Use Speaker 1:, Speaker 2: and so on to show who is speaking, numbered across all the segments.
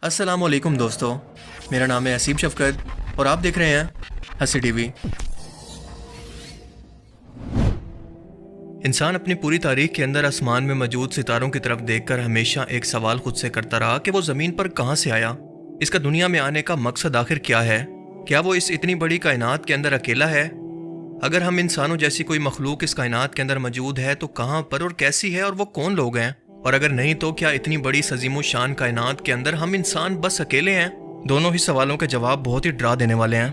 Speaker 1: अस्सलामुअलैकुम दोस्तों, मेरा नाम है असीम शफकत और आप देख रहे हैं हंसी टीवी। इंसान अपनी पूरी तारीख के अंदर आसमान में मौजूद सितारों की तरफ देखकर हमेशा एक सवाल खुद से करता रहा कि वो ज़मीन पर कहाँ से आया, इसका दुनिया में आने का मकसद आखिर क्या है, क्या वो इस इतनी बड़ी कायनात के अंदर अकेला है। अगर हम इंसानों जैसी कोई मखलूक इस कायनात के अंदर मौजूद है तो कहाँ पर और कैसी है और वो कौन लोग हैं, और अगर नहीं तो क्या इतनी बड़ी सजीमो शान कायनात के अंदर हम इंसान बस अकेले हैं। दोनों ही सवालों के जवाब बहुत ही डरा देने वाले हैं,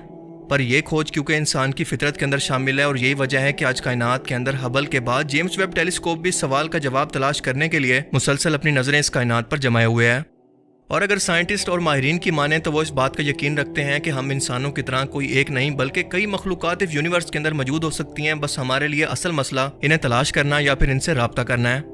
Speaker 1: पर यह खोज क्योंकि इंसान की फितरत के अंदर शामिल है और यही वजह है कि आज कायनात के अंदर हबल के बाद जेम्स वेब टेलीस्कोप भी इस सवाल का जवाब तलाश करने के लिए मुसलसल अपनी नजरें इस कायनात पर जमाए हुए हैं। और अगर साइंटिस्ट और माहिरीन की माने तो वो इस बात का यकीन रखते हैं कि हम इंसानों की तरह कोई एक नहीं बल्कि कई मखलूकात इस यूनिवर्स के अंदर मौजूद हो सकती हैं। बस हमारे लिए असल मसला इन्हें तलाश करना या फिर इनसे राब्ता करना है।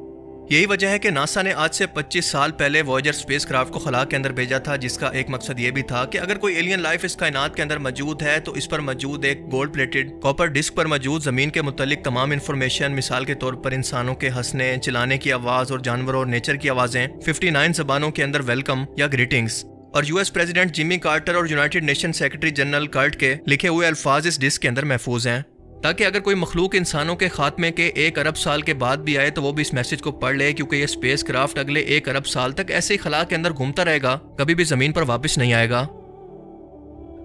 Speaker 1: यही वजह है कि नासा ने आज से 25 साल पहले वॉयेजर स्पेसक्राफ्ट को खला के अंदर भेजा था, जिसका एक मकसद ये भी था कि अगर कोई एलियन लाइफ इस कायनात के अंदर मौजूद है तो इस पर मौजूद एक गोल्ड प्लेटेड कॉपर डिस्क पर मौजूद जमीन के मुतालिक तमाम इंफॉर्मेशन, मिसाल के तौर पर इंसानों के हंसने, चिल्लाने की आवाज और जानवरों और नेचर की आवाजें 59 जबानों के अंदर वेलकम या ग्रीटिंग्स और यूएस प्रेसिडेंट जिमी कार्टर और United Nation secretary general Kurt के लिखे हुए अल्फाज इस डिस्क के अंदर महफूज हैं, ताकि अगर कोई मखलूक इंसानों के खात्मे के 1 अरब साल के बाद भी आए तो वो भी इस मैसेज को पढ़ ले, क्योंकि ये स्पेस क्राफ्ट अगले 1 अरब साल तक ऐसे ही खला के अंदर घूमता रहेगा, कभी भी जमीन पर वापस नहीं आएगा।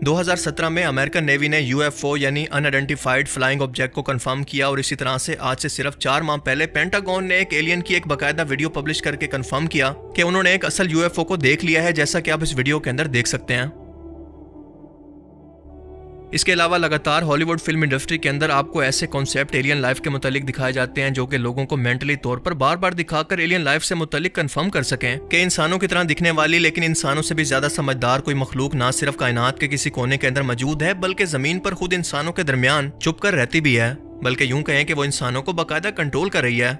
Speaker 1: 2017 में अमेरिकन नेवी ने यूएफओ यानी अनआइडेंटिफाइड फ्लाइंग ऑब्जेक्ट को कंफर्म किया और इसी तरह से आज से सिर्फ 4 माह पहले पेंटागन ने एक एलियन की एक बाकायदा वीडियो पब्लिश करके कंफर्म किया कि उन्होंने एक असल यूएफओ को देख लिया है, जैसा कि आप इस वीडियो के अंदर देख सकते हैं। इसके अलावा लगातार हॉलीवुड फिल्म इंडस्ट्री के अंदर आपको ऐसे कॉन्सेप्ट एलियन लाइफ के मुतालिक दिखाए जाते हैं जो कि लोगों को मेंटली तौर पर बार बार दिखाकर एलियन लाइफ से मुतालिक कंफर्म कर सकें कि इंसानों की तरह दिखने वाली लेकिन इंसानों से भी ज्यादा समझदार कोई मखलूक ना सिर्फ कायनात के किसी कोने के अंदर मौजूद है बल्कि जमीन पर खुद इंसानों के दरमियान छुप कर रहती भी है, बल्कि यूं कहें कि वो इंसानों को बाकायदा कंट्रोल कर रही है।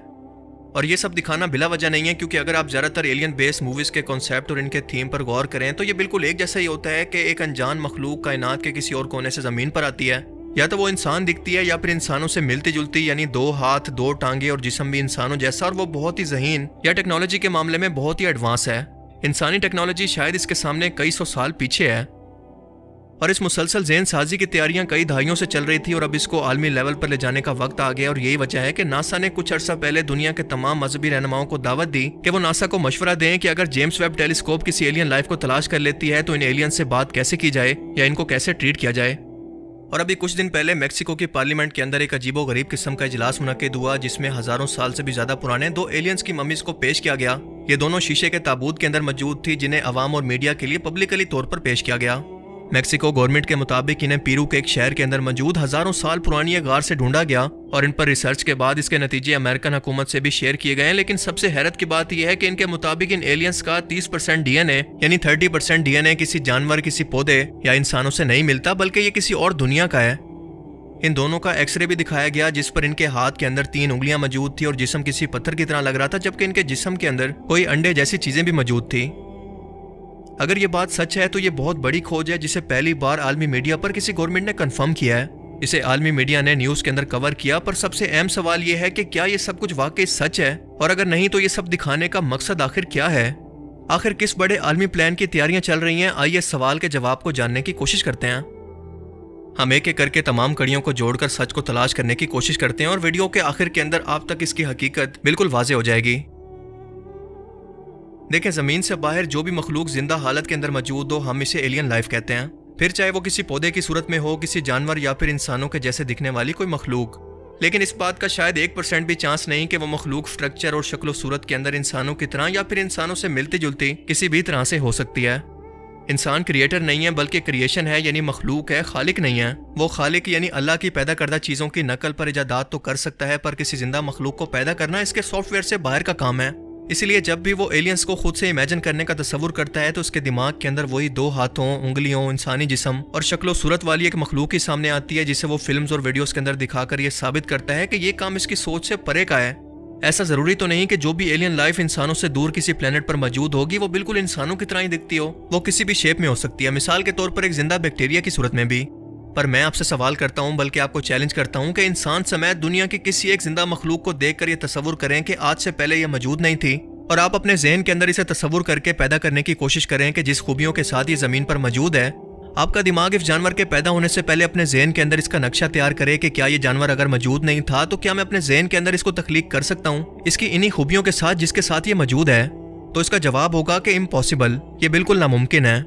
Speaker 1: और ये सब दिखाना बिला वजह नहीं है, क्योंकि अगर आप ज़्यादातर एलियन बेस्ड मूवीज़ के कॉन्सेप्ट और इनके थीम पर गौर करें तो ये बिल्कुल एक जैसा ही होता है कि एक अनजान मखलूक कायनात के किसी और कोने से ज़मीन पर आती है, या तो वो इंसान दिखती है या फिर इंसानों से मिलती जुलती, यानी 2 हाथ 2 टांगे और जिस्म भी इंसानों जैसा, और वो बहुत ही ज़हीन या टेक्नोलॉजी के मामले में बहुत ही एडवांस है। इंसानी टेक्नोलॉजी शायद इसके सामने कई 100 साल पीछे है, और इस मुसलसल ज़हन साजी की तैयारियां कई दहाइयों से चल रही थी और अब इसको आलमी लेवल पर ले जाने का वक्त आ गया। और यही वजह है कि नासा ने कुछ अर्सा पहले दुनिया के तमाम मजहबी रहनुमाओं को दावत दी कि वो नासा को मशवरा दें कि अगर जेम्स वेब टेलीस्कोप किसी एलियन लाइफ को तलाश कर लेती है तो इन एलियन से बात कैसे की जाए या इनको कैसे ट्रीट किया जाए। और अभी कुछ दिन पहले मेक्सिको की पार्लियामेंट के अंदर एक अजीबो गरीब किस्म का इजलास मुनक्किद हुआ, जिसमें हजारों साल से भी ज्यादा पुराने 2 एलियंस की मम्मीज को पेश किया गया। ये दोनों शीशे के ताबूत के अंदर मौजूद थी, जिन्हें अवाम और मीडिया के लिए पब्लिकली तौर पर पेश किया गया। मेक्सिको गवर्नमेंट के मुताबिक इन्हें पेरू के एक शहर के अंदर मौजूद हजारों साल पुरानी एक गार से ढूंढा गया और इन पर रिसर्च के बाद इसके नतीजे अमेरिकन हुकूमत से भी शेयर किए गए हैं। लेकिन सबसे हैरत की बात यह है कि इनके मुताबिक इन एलियंस का 30% डीएनए यानी 30% डीएनए किसी जानवर, किसी पौधे या इंसानों से नहीं मिलता, बल्कि ये किसी और दुनिया का है। इन दोनों का एक्सरे भी दिखाया गया, जिस पर इनके हाथ के अंदर 3 उंगलियां मौजूद थी और जिस्म किसी पत्थर की तरह लग रहा था, जबकि इनके जिस्म के अंदर कोई अंडे जैसी चीजें भी मौजूद थी। अगर ये बात सच है तो ये बहुत बड़ी खोज है, जिसे पहली बार आलमी मीडिया पर किसी गवर्नमेंट ने कंफर्म किया है। इसे आलमी मीडिया ने न्यूज के अंदर कवर किया, पर सबसे अहम सवाल ये है कि क्या ये सब कुछ वाकई सच है, और अगर नहीं तो ये सब दिखाने का मकसद आखिर क्या है। आखिर किस बड़े आलमी प्लान की तैयारियां चल रही हैं। आइए इस सवाल के जवाब को जानने की कोशिश करते हैं। हम एक एक करके तमाम कड़ियों को जोड़कर सच को तलाश करने की कोशिश करते हैं और वीडियो के आखिर के अंदर आप तक इसकी हकीकत बिल्कुल वाज़ेह हो जाएगी। देखें, जमीन से बाहर जो भी मखलूक जिंदा हालत के अंदर मौजूद हो, हम इसे एलियन लाइफ कहते हैं। फिर चाहे वो किसी पौधे की सूरत में हो, किसी जानवर या फिर इंसानों के जैसे दिखने वाली कोई मखलूक। लेकिन इस बात का शायद 1% भी चांस नहीं कि वो मखलूक स्ट्रक्चर और शक्ल सूरत के अंदर इंसानों की तरह या फिर इंसानों से मिलती जुलती किसी भी तरह से हो सकती है। इंसान क्रिएटर नहीं है बल्कि क्रिएशन है, यानी मखलूक है, खालिक नहीं है। वो खालिक यानी अल्लाह की पैदा करदा चीज़ों की नकल पर इजादात तो कर सकता है, पर किसी जिंदा मखलूक को पैदा करना इसके सॉफ्टवेयर से बाहर का काम है। इसलिए जब भी वो एलियंस को खुद से इमेजिन करने का तस्वुर करता है तो उसके दिमाग के अंदर वही 2 हाथों, उंगलियों, इंसानी जिस्म और शक्लो सूरत वाली एक मखलूक ही सामने आती है, जिसे वो फिल्म्स और वीडियोस के अंदर दिखाकर ये साबित करता है कि ये काम इसकी सोच से परे का है। ऐसा जरूरी तो नहीं कि जो भी एलियन लाइफ इंसानों से दूर किसी प्लेनेट पर मौजूद होगी वो बिल्कुल इंसानों की तरह ही दिखती हो। वो किसी भी शेप में हो सकती है, मिसाल के तौर पर एक जिंदा बैक्टीरिया की सूरत में भी। पर मैं आपसे सवाल करता हूं, बल्कि आपको चैलेंज करता हूं कि इंसान समेत दुनिया की किसी एक जिंदा मखलूक को देखकर ये तस्वुर करें कि आज से पहले ये मौजूद नहीं थी। और आप अपने जहन के अंदर इसे तस्वुर करके पैदा करने की कोशिश करें कि जिस खूबियों के साथ ये ज़मीन पर मौजूद है, आपका दिमाग इस जानवर के पैदा होने से पहले अपने जहन के अंदर इसका नक्शा तैयार करे कि क्या ये जानवर अगर मौजूद नहीं था तो क्या मैं अपने जहन के अंदर इसको तख्लीक कर सकता हूँ इसकी इन्हीं खूबियों के साथ जिसके साथ ये मौजूद है। तो इसका जवाब होगा कि इम्पॉसिबल, ये बिल्कुल नामुमकिन है।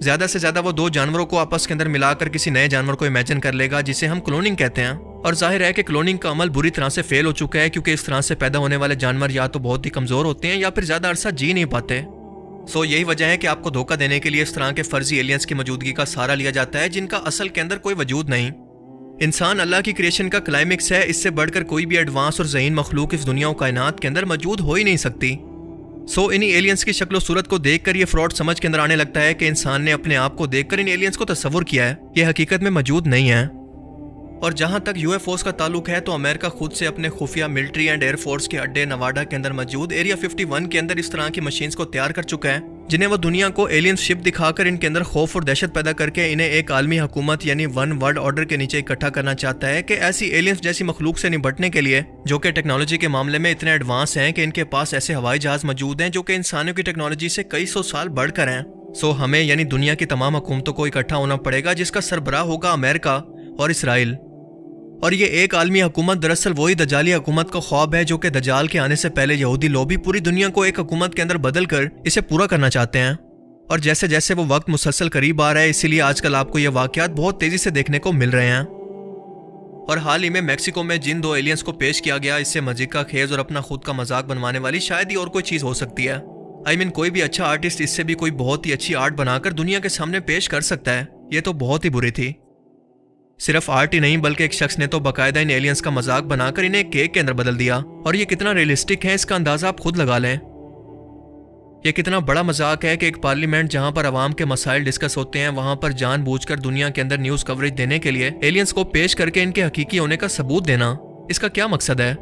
Speaker 1: ज्यादा से ज्यादा वो दो जानवरों को आपस के अंदर मिलाकर किसी नए जानवर को इमेजिन कर लेगा, जिसे हम क्लोनिंग कहते हैं। और जाहिर है कि क्लोनिंग का अमल बुरी तरह से फेल हो चुका है, क्योंकि इस तरह से पैदा होने वाले जानवर या तो बहुत ही कमजोर होते हैं या फिर ज्यादा अरसा जी नहीं पाते। सो यही वजह है कि आपको धोखा देने के लिए इस तरह के फर्जी एलियंस की मौजूदगी का सहारा लिया जाता है, जिनका असल के अंदर कोई वजूद नहीं। इंसान अल्लाह की क्रिएशन का क्लाइमेक्स है, इससे बढ़कर कोई भी एडवांस और ज़हीन मखलूक इस दुनिया और कायनात के अंदर मौजूद हो ही नहीं सकती। सो इन्हीं एलियंस की शक्ल सूरत को देखकर ये फ्रॉड समझ के अंदर आने लगता है कि इंसान ने अपने आप को देखकर इन एलियंस को तस्वुर किया है, ये हकीकत में मौजूद नहीं है। और जहां तक यूएफओस का ताल्लुक है तो अमेरिका खुद से अपने खुफिया मिलिट्री एंड एयरफोर्स के अड्डे नवाडा के अंदर मौजूद एरिया 51 के अंदर इस तरह की मशीन्स को तैयार कर चुका है, जिन्हें वो दुनिया को एलियन शिप दिखाकर इनके अंदर खौफ और दहशत पैदा करके इन्हें एक आलमी हुकूमत यानी वन वर्ल्ड ऑर्डर के नीचे इकट्ठा करना चाहता है कि ऐसी एलियंस जैसी मखलूक से निपटने के लिए जो कि टेक्नोलॉजी के मामले में इतने एडवांस हैं कि इनके पास ऐसे हवाई जहाज मौजूद हैं जो कि इंसानों की टेक्नोलॉजी से कई सौ साल बढ़कर हैं। सो हमें यानी दुनिया की तमाम हुकूमतों को इकट्ठा होना पड़ेगा, जिसका सरबराह होगा अमेरिका और इसराइल। और ये एक आलमी हुकूमत दरअसल वही दजाली हुकूमत का ख्वाब है जो कि दजाल के आने से पहले यहूदी लोबी पूरी दुनिया को एक हुकूमत के अंदर बदल कर इसे पूरा करना चाहते हैं। और जैसे जैसे वो वक्त मुसलसल करीब आ रहा है, इसीलिए आजकल आपको ये वाकयात बहुत तेजी से देखने को मिल रहे हैं। और हाल ही में मैक्सिको में जिन दो एलियंस को पेश किया गया, इससे मजीद का खेज और अपना खुद का मजाक बनवाने वाली शायद ही और कोई चीज हो सकती है। आई मीन कोई भी अच्छा आर्टिस्ट इससे भी कोई बहुत ही अच्छी आर्ट बनाकर दुनिया के सामने पेश कर सकता है। ये तो बहुत ही बुरी थी। सिर्फ आर्ट ही नहीं बल्कि एक शख्स ने तो बाकायदा इन एलियंस का मजाक बनाकर इन्हें केक के अंदर बदल दिया। और ये कितना रियलिस्टिक है इसका अंदाजा आप खुद लगा लें। ये कितना बड़ा मजाक है कि एक पार्लियामेंट जहां पर अवाम के मसाइल डिस्कस होते हैं, वहां पर जानबूझकर दुनिया के अंदर न्यूज कवरेज देने के लिए एलियंस को पेश करके इनके हकीकी होने का सबूत देना, इसका क्या मकसद है?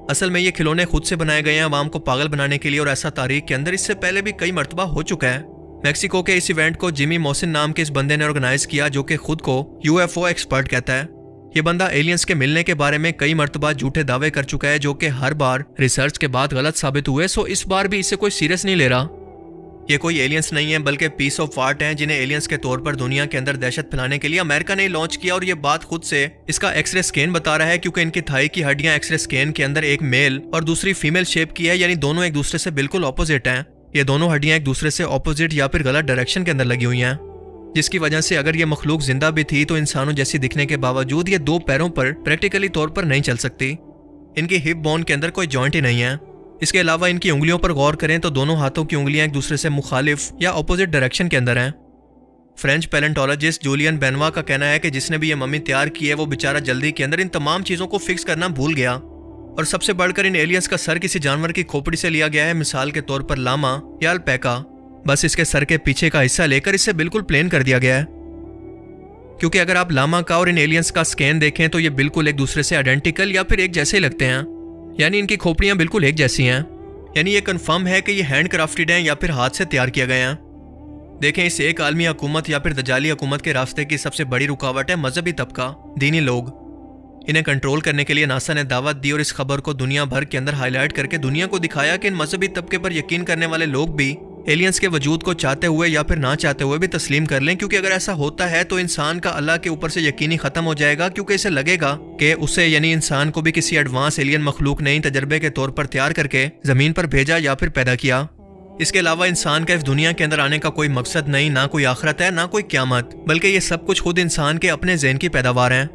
Speaker 1: असल में ये खिलौने खुद से बनाए गए हैं अवाम को पागल बनाने के लिए, और ऐसा तारीख के अंदर इससे पहले भी कई मरतबा हो चुका है। मैक्सिको के इस इवेंट को जिमी मोसिन नाम के इस बंदे ने ऑर्गेनाइज किया, जो कि खुद को यूएफओ एक्सपर्ट कहता है। ये बंदा एलियंस के मिलने के बारे में कई मरतबा झूठे दावे कर चुका है, जो कि हर बार रिसर्च के बाद गलत साबित हुए। सो इस बार भी इसे कोई सीरियस नहीं ले रहा। ये कोई एलियंस नहीं है बल्कि पीस ऑफ आर्ट हैं, जिन्हें एलियंस के तौर पर दुनिया के अंदर दहशत फैलाने के लिए अमेरिका ने लॉन्च किया। और ये बात खुद से इसका एक्सरे स्कैन बता रहा है, क्योंकि इनकी थाई की हड्डियां एक्सरे स्कैन के अंदर एक मेल और दूसरी फीमेल शेप की है, यानी दोनों एक दूसरे से बिल्कुल ऑपोजिट हैं। ये दोनों हड्डियां एक दूसरे से ऑपोजिट या फिर गलत डायरेक्शन के अंदर लगी हुई हैं, जिसकी वजह से अगर ये मखलूक जिंदा भी थी तो इंसानों जैसी दिखने के बावजूद ये दो पैरों पर प्रैक्टिकली तौर पर नहीं चल सकती। इनकी हिप बोन के अंदर कोई जॉइंट ही नहीं है। इसके अलावा इनकी उंगलियों पर गौर करें तो दोनों हाथों की उंगलियां एक दूसरे से मुखालिफ या ऑपोजिट डायरेक्शन के अंदर हैं। फ्रेंच पैलेंटोलॉजिस्ट जूलियन बेनवा का कहना है कि जिसने भी ये मम्मी तैयार की है वो बेचारा जल्दी के अंदर इन तमाम चीज़ों को फिक्स करना भूल गया। और सबसे बढ़कर इन एलियंस का सर किसी जानवर की खोपड़ी से लिया गया है, मिसाल के तौर पर लामा या अल्पैका। बस इसके सर के पीछे का हिस्सा लेकर इसे बिल्कुल प्लेन कर दिया गया है, क्योंकि अगर आप लामा का और इन एलियंस का स्कैन देखें तो ये बिल्कुल एक दूसरे से आइडेंटिकल या फिर एक जैसे ही लगते हैं, यानी इनकी खोपड़ियां बिल्कुल एक जैसी हैं। यानी ये कंफर्म है कि ये हैंड क्राफ्टेड हैं या फिर हाथ से तैयार किया गया है। देखें, इस एक आलमी हुकूमत या फिर दजाली हुकूमत के रास्ते की सबसे बड़ी रुकावट है मजहबी तबका, दीनी लोग। इन्हें कंट्रोल करने के लिए नासा ने दावत दी और इस खबर को दुनिया भर के अंदर हाईलाइट करके दुनिया को दिखाया कि इन मजहबी तबके पर यकीन करने वाले लोग भी एलियंस के वजूद को चाहते हुए या फिर ना चाहते हुए भी तस्लीम कर लें, क्योंकि अगर ऐसा होता है तो इंसान का अल्लाह के ऊपर से यकीन ही खत्म हो जाएगा, क्योंकि इसे लगेगा कि उसे यानी इंसान को भी किसी एडवांस एलियन मखलूक ने तजर्बे के तौर पर तैयार करके जमीन पर भेजा या फिर पैदा किया। इसके अलावा इंसान का इस दुनिया के अंदर आने का कोई मकसद नहीं, ना कोई आखिरत है, ना कोई क़यामत, बल्कि ये सब कुछ खुद इंसान के अपने ज़हन की पैदावार है।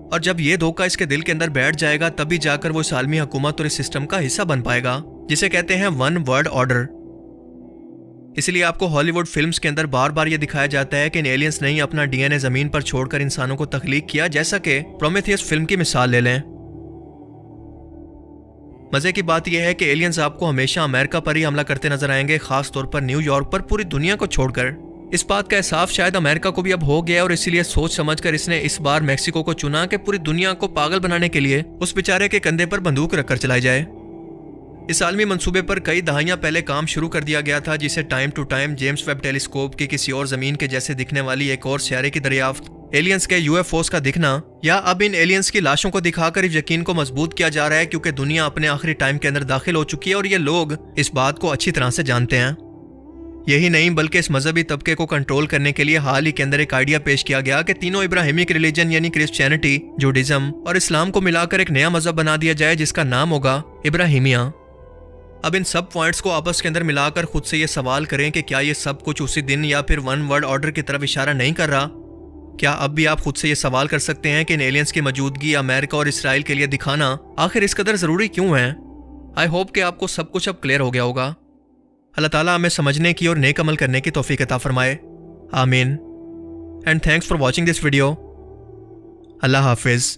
Speaker 1: और जब ये धोखा इसके दिल के अंदर बैठ जाएगा तभी जाकर वो इस आलमी हुकूमत और इस सिस्टम का हिस्सा बन पाएगा, जिसे कहते हैं वन वर्ल्ड ऑर्डर। इसलिए आपको हॉलीवुड फिल्म्स के अंदर बार बार ये दिखाया जाता है कि इन एलियंस ने ही अपना डीएनए जमीन पर छोड़कर इंसानों को तख्लीक किया, जैसा कि प्रोमेथियस फिल्म की मिसाल ले लें। मजे की बात यह है कि एलियंस आपको हमेशा अमेरिका पर ही हमला करते नजर आएंगे, खास तौर पर न्यूयॉर्क पर, पूरी दुनिया को छोड़कर। इस बात का एहसास शायद अमेरिका को भी अब हो गया और इसीलिए सोच समझकर इसने इस बार मैक्सिको को चुना कि पूरी दुनिया को पागल बनाने के लिए उस बेचारे के कंधे पर बंदूक रखकर चलाई जाए। इस आलमी मंसूबे पर कई दहाइयां पहले काम शुरू कर दिया गया था, जिसे time to time James Webb telescope की किसी और जमीन के जैसे दिखने वाली एक और सियारे की दरियाफ्त, एलियंस के यूएफओस का दिखना, या अब इन एलियंस की लाशों को दिखाकर इस यकीन को मजबूत किया जा रहा है क्योंकि दुनिया अपने आखिरी टाइम के अंदर दाखिल हो चुकी है और ये लोग इस बात को अच्छी तरह से जानते हैं। यही नहीं बल्कि इस मजहबी तबके को कंट्रोल करने के लिए हाल ही के अंदर एक आइडिया पेश किया गया कि तीनों इब्राहिमिक रिलीजन यानी क्रिश्चियनिटी, जूडिज्म और इस्लाम को मिलाकर एक नया मजहब बना दिया जाए जिसका नाम होगा इब्राहिमिया। अब इन सब पॉइंट्स को आपस के अंदर मिलाकर खुद से ये सवाल करें कि क्या ये सब कुछ उसी दिन या फिर वन वर्ल्ड ऑर्डर की तरफ इशारा नहीं कर रहा? क्या अब भी आप खुद से ये सवाल कर सकते हैं कि इन एलियंस की मौजूदगी अमेरिका और इसराइल के लिए दिखाना आखिर इस कदर ज़रूरी क्यों है? आई होप कि आपको सब कुछ अब क्लियर हो गया होगा। अल्लाह ताला हमें समझने की और नेक अमल करने की तौफीक अता फरमाए। आमीन। And thanks for watching this video. अल्लाह हाफिज़।